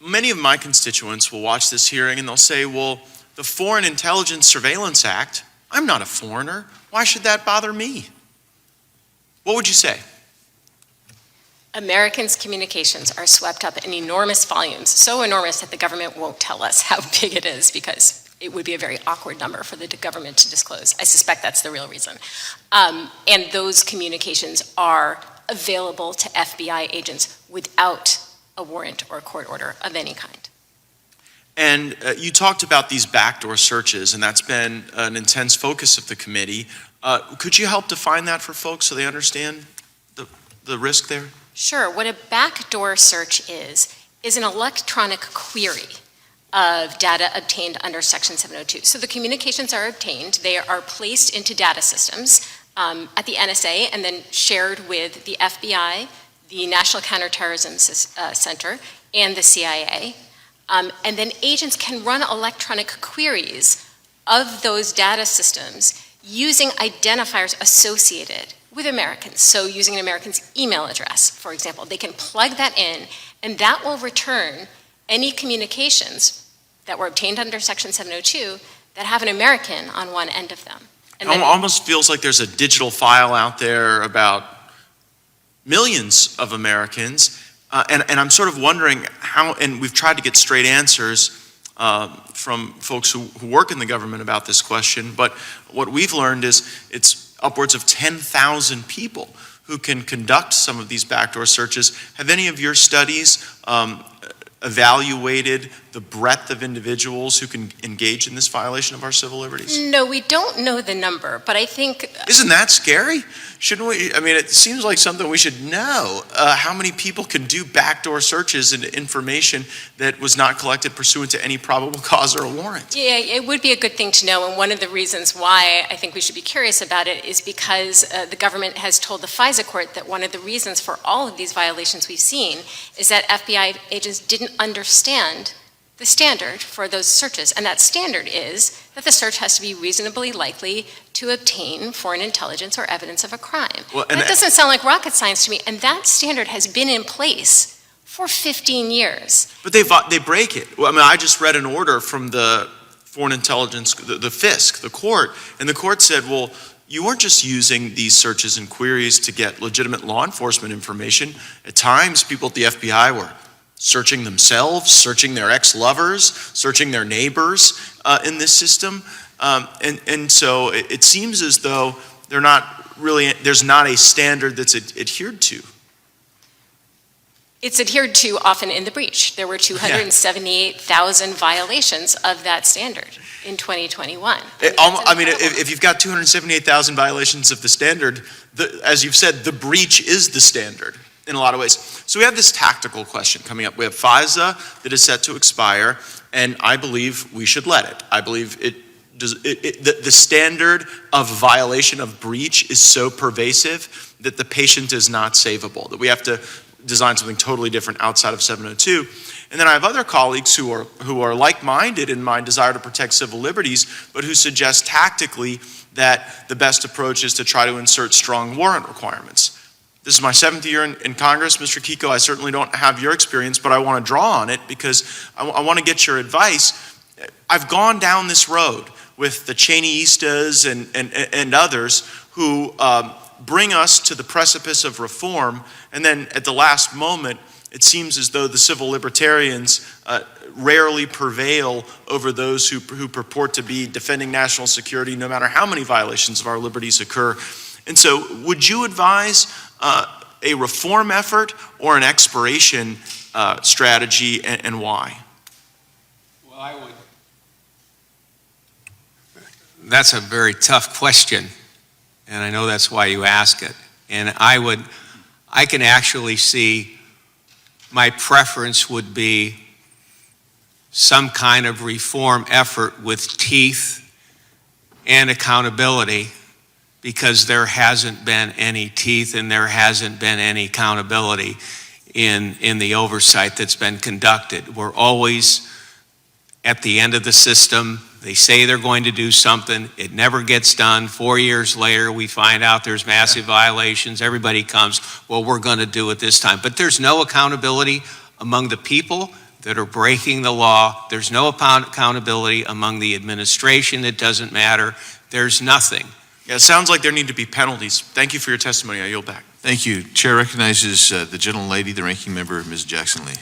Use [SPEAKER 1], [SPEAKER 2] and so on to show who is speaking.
[SPEAKER 1] many of my constituents will watch this hearing and they'll say, well, the Foreign Intelligence Surveillance Act, I'm not a foreigner. Why should that bother me? What would you say?
[SPEAKER 2] Americans' communications are swept up in enormous volumes, so enormous that the government won't tell us how big it is because it would be a very awkward number for the government to disclose. I suspect that's the real reason. And those communications are available to FBI agents without a warrant or a court order of any kind.
[SPEAKER 1] And you talked about these backdoor searches, and that's been an intense focus of the committee. Could you help define that for folks so they understand the risk there?
[SPEAKER 2] Sure. What a backdoor search is an electronic query of data obtained under Section 702. So the communications are obtained. They are placed into data systems at the NSA and then shared with the FBI, the National Counterterrorism Center, and the CIA. And then agents can run electronic queries of those data systems using identifiers associated with Americans. So using an American's email address, for example, they can plug that in, and that will return any communications that were obtained under Section 702 that have an American on one end of them. And
[SPEAKER 1] it almost feels like there's a digital file out there about millions of Americans, and I'm sort of wondering how, and we've tried to get straight answers from folks who work in the government about this question, but what we've learned is it's upwards of 10,000 people who can conduct some of these backdoor searches. Have any of your studies evaluated the breadth of individuals who can engage in this violation of our civil liberties?
[SPEAKER 2] No, we don't know the number, but I think...
[SPEAKER 1] Isn't that scary? Shouldn't we? I mean, it seems like something we should know. How many people can do backdoor searches into information that was not collected pursuant to any probable cause or a warrant?
[SPEAKER 2] Yeah, it would be a good thing to know, and one of the reasons why I think we should be curious about it is because the government has told the FISA court that one of the reasons for all of these violations we've seen is that FBI agents didn't understand the standard for those searches, and that standard is that the search has to be reasonably likely to obtain foreign intelligence or evidence of a crime. Well, that doesn't sound like rocket science to me, and that standard has been in place for 15 years.
[SPEAKER 1] But they break it. Well, I mean, I just read an order from the Foreign Intelligence, the FISC, the court, and the court said, well, you weren't just using these searches and queries to get legitimate law enforcement information. At times, people at the FBI were searching themselves, searching their ex-lovers, searching their neighbors in this system. And so it seems as though there's not a standard that's adhered to.
[SPEAKER 2] It's adhered to often in the breach. There were 278,000 violations of that standard in 2021.
[SPEAKER 1] I mean, if you've got 278,000 violations of the standard, as you've said, the breach is the standard in a lot of ways. So we have this tactical question coming up. We have FISA that is set to expire, and I believe we should let it. I believe the standard of violation of breach is so pervasive that the patient is not savable, that we have to design something totally different outside of 702. And then I have other colleagues who are like-minded in my desire to protect civil liberties, but who suggest tactically that the best approach is to try to insert strong warrant requirements. This is my 7th year in Congress, Mr. Kiko. I certainly don't have your experience, but I want to draw on it because I want to get your advice. I've gone down this road with the Cheneyistas and others who bring us to the precipice of reform, and then at the last moment, it seems as though the civil libertarians rarely prevail over those who purport to be defending national security, no matter how many violations of our liberties occur. And so would you advise a reform effort or an expiration strategy, and why?
[SPEAKER 3] Well, I would. That's a very tough question, and I know that's why you ask it. And I can actually see my preference would be some kind of reform effort with teeth and accountability, because there hasn't been any teeth and there hasn't been any accountability in the oversight that's been conducted. We're always at the end of the system. They say they're going to do something. It never gets done. 4 years later, we find out there's massive violations. Everybody comes, well, we're going to do it this time. But there's no accountability among the people that are breaking the law. There's no accountability among the administration. It doesn't matter. There's nothing.
[SPEAKER 1] Yeah, it sounds like there need to be penalties. Thank you for your testimony. I yield back.
[SPEAKER 4] Thank you. Chair recognizes the gentlelady, the ranking member, Ms. Jackson Lee.